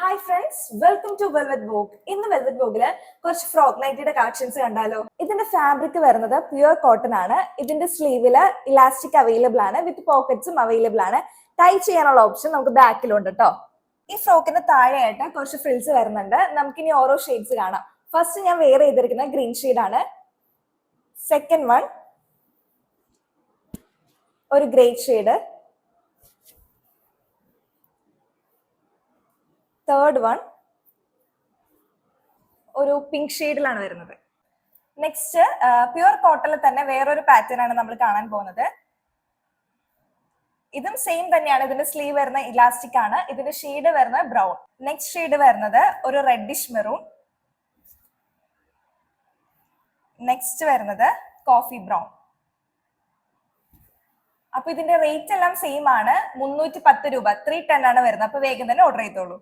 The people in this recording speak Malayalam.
Hi friends, welcome to velvet vogue. ഇന്ന് വെൽവെറ്റ് വോഗില് കുറച്ച് ഫ്രോക്ക് നൈറ്റിയുടെ കളക്ഷൻസ് കണ്ടാലോ. ഇതിന്റെ ഫാബ്രിക് വരുന്നത് പ്യുവർ കോട്ടൺ ആണ്. ഇതിന്റെ സ്ലീവില് ഇലാസ്റ്റിക് അവൈലബിൾ ആണ്, വിത്ത് പോക്കറ്റ്സും അവൈലബിൾ ആണ്. ടൈ ചെയ്യാനുള്ള ഓപ്ഷൻ നമുക്ക് ബാക്കിലുണ്ട് കേട്ടോ. ഈ ഫ്രോക്കിന് താഴെയായിട്ട് കുറച്ച് ഫ്രിൽസ് വരുന്നുണ്ട്. നമുക്കിനി ഓരോ ഷെയ്ഡ്സ് കാണാം. ഫസ്റ്റ് ഞാൻ വെയർ ചെയ്തിരിക്കുന്ന ഗ്രീൻ ഷെയ്ഡ് ആണ്. സെക്കൻഡ് വൺ ഒരു ഗ്രേ ഷെയ്ഡ്. തേർഡ് വൺ ഒരു പിങ്ക് ഷെയ്ഡിലാണ് വരുന്നത്. നെക്സ്റ്റ് പ്യുവർ കോട്ടണിൽ തന്നെ വേറൊരു പാറ്റേൺ ആണ് നമ്മൾ കാണാൻ പോകുന്നത്. ഇതും സെയിം തന്നെയാണ്. ഇതിന്റെ സ്ലീവ് വരുന്ന ഇലാസ്റ്റിക് ആണ്. ഇതിന്റെ ഷെയ്ഡ് വരുന്നത് ബ്രൗൺ. നെക്സ്റ്റ് ഷെയ്ഡ് വരുന്നത് ഒരു റെഡിഷ് മെറൂൺ. നെക്സ്റ്റ് വരുന്നത് കോഫി ബ്രൗൺ. അപ്പൊ ഇതിന്റെ റേറ്റ് എല്ലാം സെയിം ആണ്. 310 രൂപ, 310 ആണ് വരുന്നത്. അപ്പൊ വേഗം തന്നെ ഓർഡർ ചെയ്തോളൂ.